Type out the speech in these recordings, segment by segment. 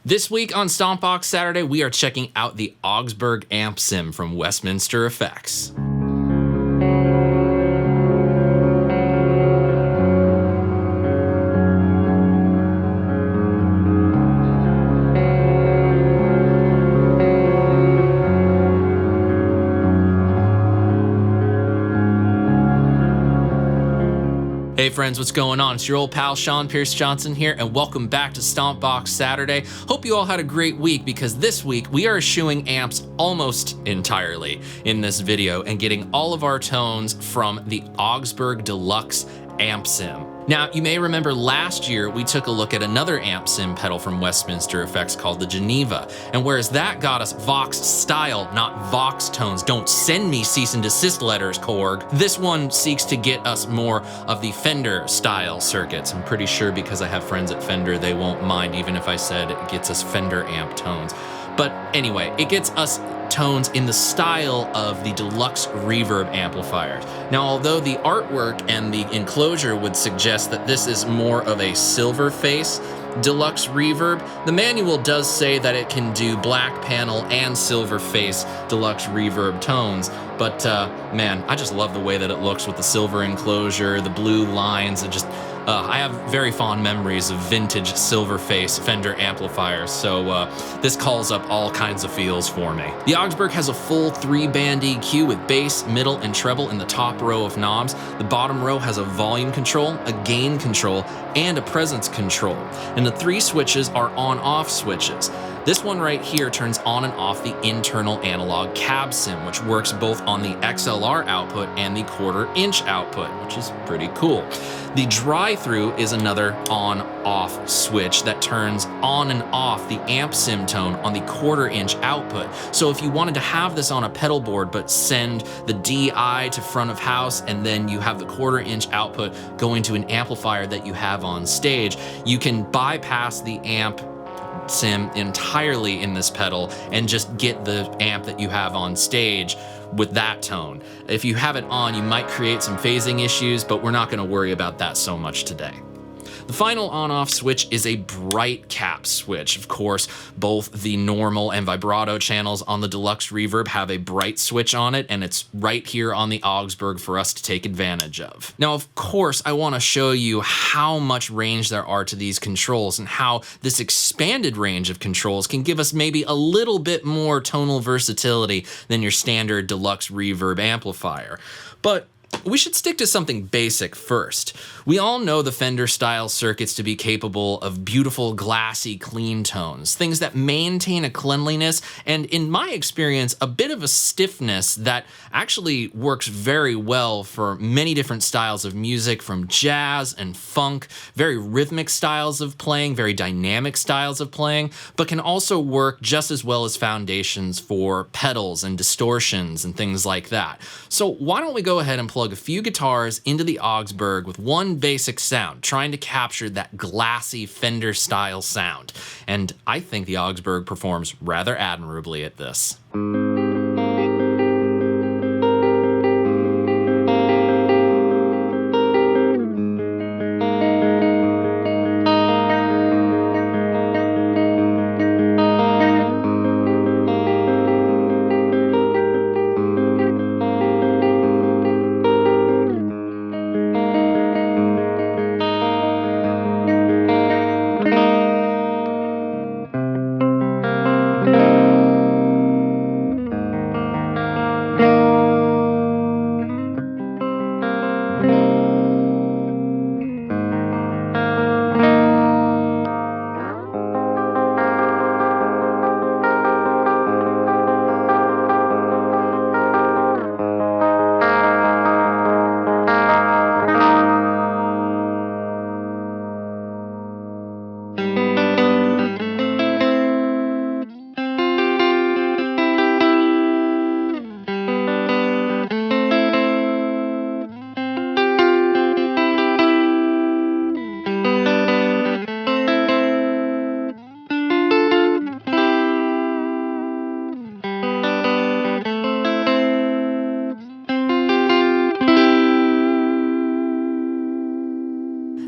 This week on Stompbox Saturday, we are checking out the Augsburg Amp Sim from Westminster Effects. Hey friends, what's going on? It's your old pal Sean Pierce Johnson here, and welcome back to Stompbox Saturday. Hope you all had a great week, because this week we are eschewing amps almost entirely in this video and getting all of our tones from the Augsburg Deluxe Amp Sim. Now, you may remember last year we took a look at another amp sim pedal from Westminster Effects called the Geneva, and whereas that got us Vox-style, not Vox tones, don't send me cease and desist letters, KORG, this one seeks to get us more of the Fender style circuits. I'm pretty sure because I have friends at Fender, they won't mind even if I said it gets us Fender amp tones. But anyway, it gets us tones in the style of the Deluxe Reverb amplifiers. Now, although the artwork and the enclosure would suggest that this is more of a Silverface Deluxe Reverb, the manual does say that it can do black panel and Silverface Deluxe Reverb tones, but man, I just love the way that it looks with the silver enclosure, the blue lines, and just I have very fond memories of vintage Silverface Fender amplifiers, so this calls up all kinds of feels for me. The Augsburg has a full 3-band EQ with bass, middle, and treble in the top row of knobs. The bottom row has a volume control, a gain control, and a presence control. And the 3 switches are on-off switches. This one right here turns on and off the internal analog cab sim, which works both on the XLR output and the 1/4-inch output, which is pretty cool. The drive-through is another on-off switch that turns on and off the amp sim tone on the 1/4-inch output. So if you wanted to have this on a pedal board but send the DI to front of house and then you have the 1/4-inch output going to an amplifier that you have on stage, you can bypass the amp sim entirely in this pedal and just get the amp that you have on stage with that tone. If you have it on, you might create some phasing issues, but we're not going to worry about that so much today. The final on-off switch is a bright cap switch. Of course, both the normal and vibrato channels on the Deluxe Reverb have a bright switch on it, and it's right here on the Augsburg for us to take advantage of. Now, of course, I want to show you how much range there are to these controls and how this expanded range of controls can give us maybe a little bit more tonal versatility than your standard Deluxe Reverb amplifier. But we should stick to something basic first. We all know the Fender style circuits to be capable of beautiful, glassy, clean tones, things that maintain a cleanliness and, in my experience, a bit of a stiffness that actually works very well for many different styles of music, from jazz and funk, very rhythmic styles of playing, very dynamic styles of playing, but can also work just as well as foundations for pedals and distortions and things like that. So why don't we go ahead and plug a few guitars into the Augsburg with one basic sound, trying to capture that glassy Fender style sound. And I think the Augsburg performs rather admirably at this.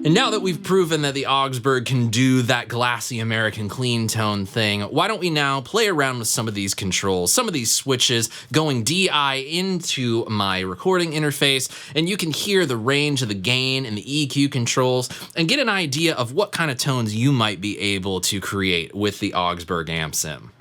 And now that we've proven that the Augsburg can do that glassy American clean tone thing, why don't we now play around with some of these controls, some of these switches, going DI into my recording interface, and you can hear the range of the gain and the EQ controls and get an idea of what kind of tones you might be able to create with the Augsburg Amp Sim.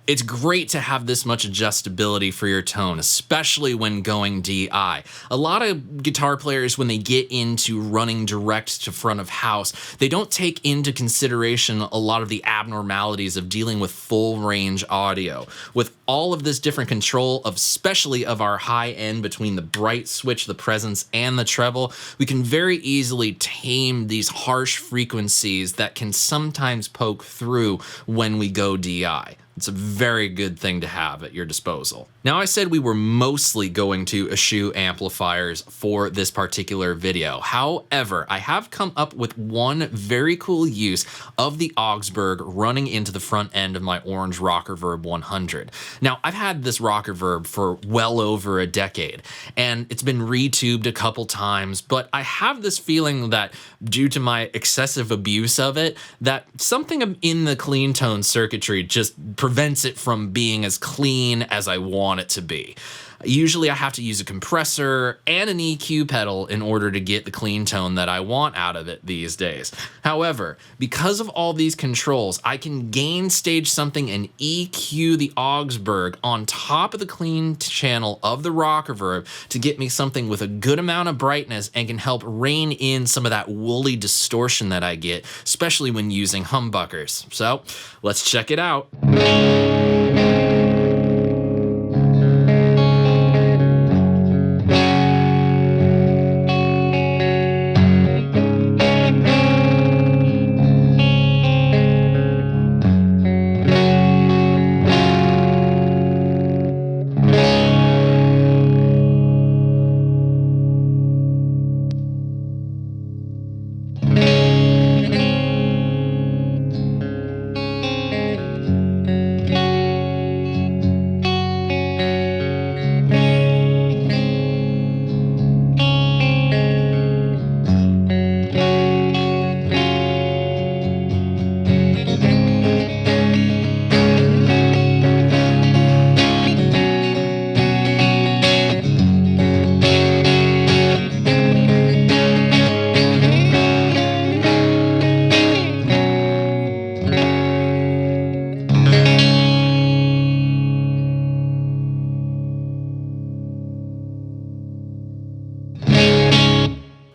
It's great to have this much adjustability for your tone, especially when going DI. A lot of guitar players, when they get into running direct to front of house, they don't take into consideration a lot of the abnormalities of dealing with full range audio. With all of this different control, especially of our high end between the bright switch, the presence, and the treble, we can very easily tame these harsh frequencies that can sometimes poke through when we go DI. It's a very good thing to have at your disposal. Now, I said we were mostly going to eschew amplifiers for this particular video. However, I have come up with one very cool use of the Augsburg running into the front end of my orange Rockerverb 100. Now, I've had this Rockerverb for well over a decade, and it's been retubed a couple times, but I have this feeling that due to my excessive abuse of it, that something in the clean tone circuitry just prevents it from being as clean as I want it to be. Usually I have to use a compressor and an EQ pedal in order to get the clean tone that I want out of it these days. However, because of all these controls, I can gain stage something and EQ the Augsburg on top of the clean channel of the Rockerverb to get me something with a good amount of brightness and can help rein in some of that woolly distortion that I get, especially when using humbuckers. So let's check it out.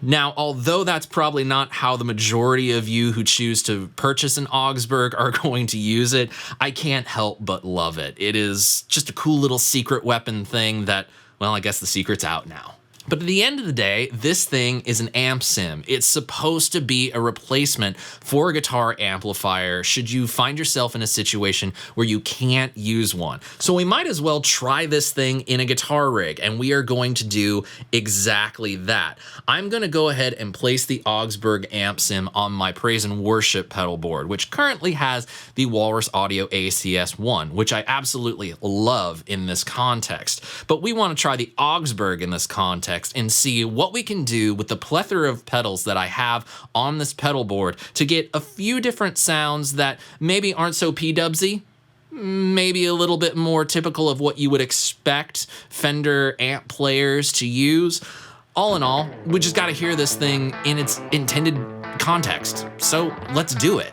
Now, although that's probably not how the majority of you who choose to purchase an Augsburg are going to use it, I can't help but love it. It is just a cool little secret weapon thing that, well, I guess the secret's out now. But at the end of the day, this thing is an amp sim. It's supposed to be a replacement for a guitar amplifier should you find yourself in a situation where you can't use one. So we might as well try this thing in a guitar rig, and we are going to do exactly that. I'm going to go ahead and place the Augsburg Amp Sim on my Praise and Worship pedal board, which currently has the Walrus Audio ACS1, which I absolutely love in this context. But we want to try the Augsburg in this context and see what we can do with the plethora of pedals that I have on this pedal board to get a few different sounds that maybe aren't so P-dubsy, maybe a little bit more typical of what you would expect Fender amp players to use. All in all, we just got to hear this thing in its intended context. So let's do it.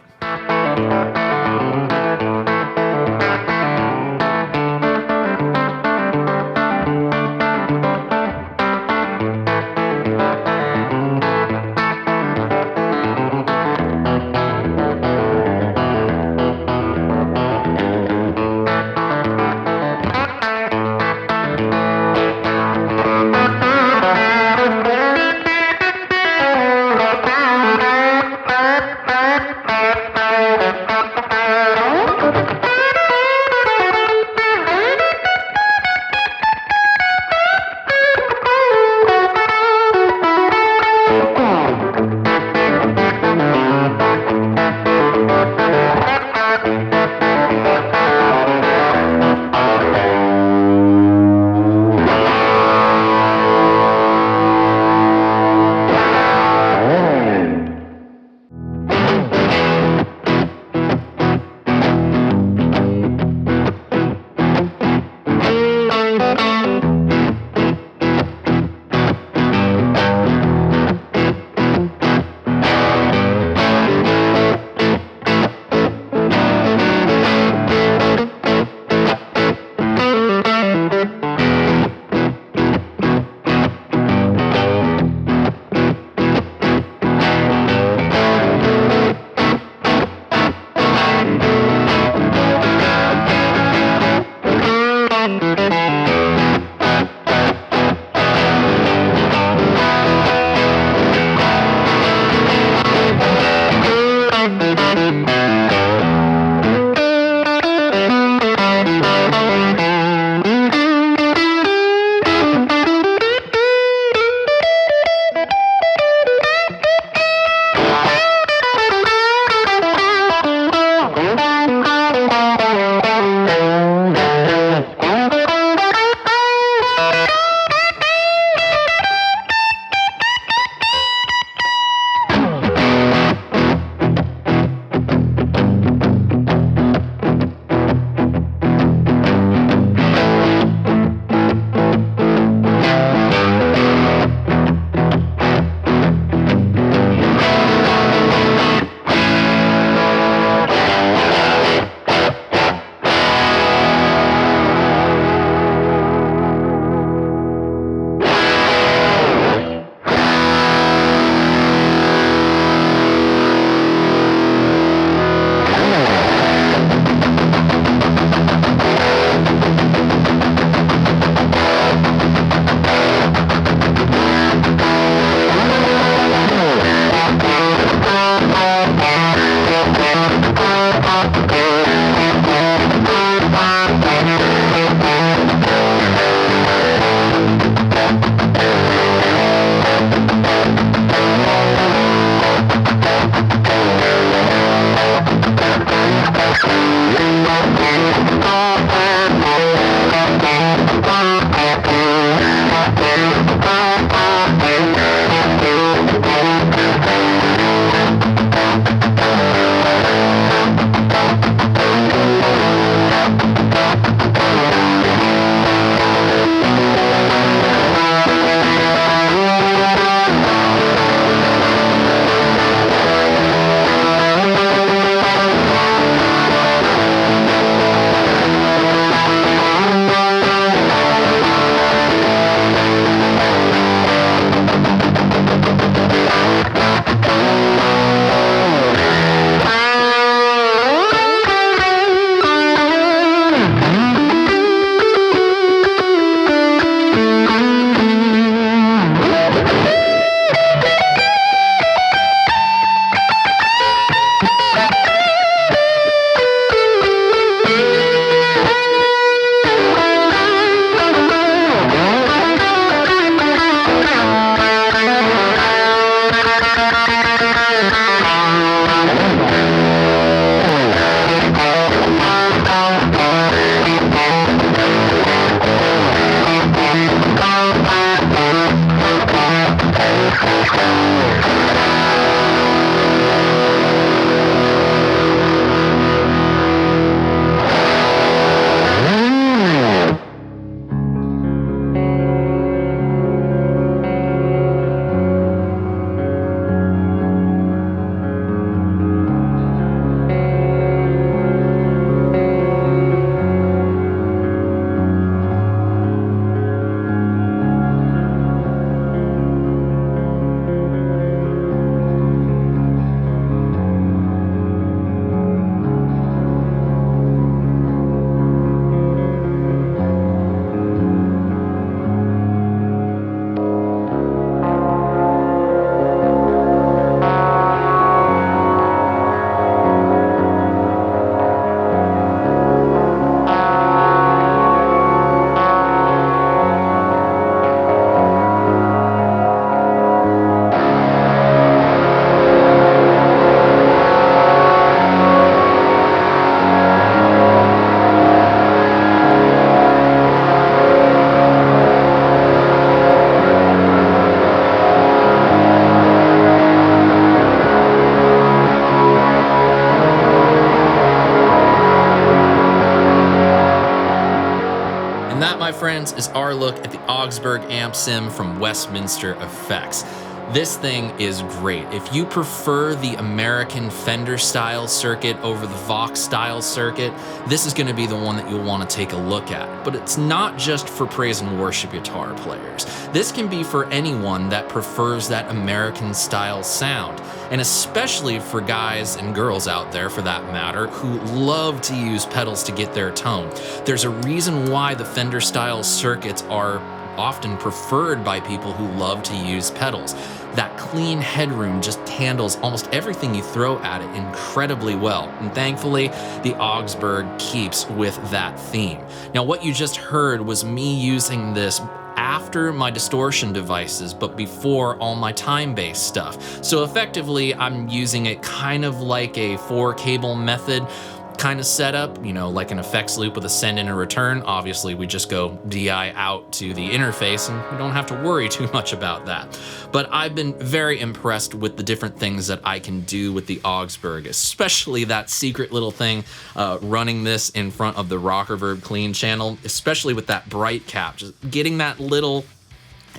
my friends, is our look at the Augsburg Amp Sim from Westminster Effects. This thing is great. If you prefer the American Fender style circuit over the Vox-style circuit, this is going to be the one that you'll want to take a look at. But it's not just for praise and worship guitar players. This can be for anyone that prefers that American style sound, and especially for guys and girls out there, for that matter, who love to use pedals to get their tone. There's a reason why the Fender style circuits are often preferred by people who love to use pedals. That clean headroom just handles almost everything you throw at it incredibly well, and thankfully the Augsburg keeps with that theme. Now, what you just heard was me using this after my distortion devices, but before all my time-based stuff. So effectively, I'm using it kind of like a 4-cable method kind of setup, you know, like an effects loop with a send in and return. Obviously, we just go DI out to the interface and we don't have to worry too much about that. But I've been very impressed with the different things that I can do with the Augsburg, especially that secret little thing running this in front of the Rockerverb clean channel, especially with that bright cap, just getting that little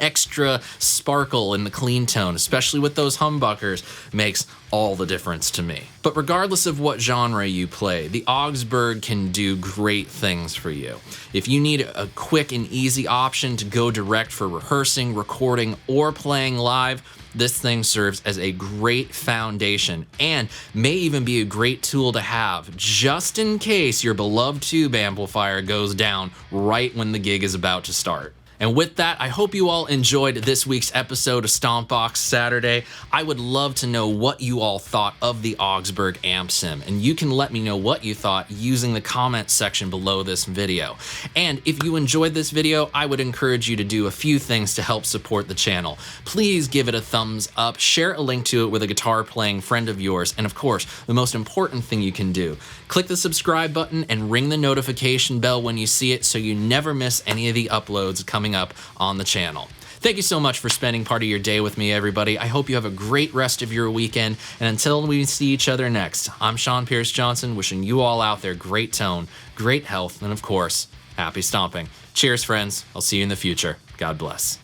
extra sparkle in the clean tone, especially with those humbuckers, makes all the difference to me. But regardless of what genre you play, the Augsburg can do great things for you. If you need a quick and easy option to go direct for rehearsing, recording, or playing live, this thing serves as a great foundation and may even be a great tool to have just in case your beloved tube amplifier goes down right when the gig is about to start. And with that, I hope you all enjoyed this week's episode of Stompbox Saturday. I would love to know what you all thought of the Augsburg Amp Sim, and you can let me know what you thought using the comment section below this video. And if you enjoyed this video, I would encourage you to do a few things to help support the channel. Please give it a thumbs up, share a link to it with a guitar playing friend of yours, and of course, the most important thing you can do, click the subscribe button and ring the notification bell when you see it so you never miss any of the uploads coming up on the channel. Thank you so much for spending part of your day with me, everybody. I hope you have a great rest of your weekend, and until we see each other next, I'm Sean Pierce Johnson, wishing you all out there great tone, great health, and of course, happy stomping. Cheers, friends. I'll see you in the future. God bless.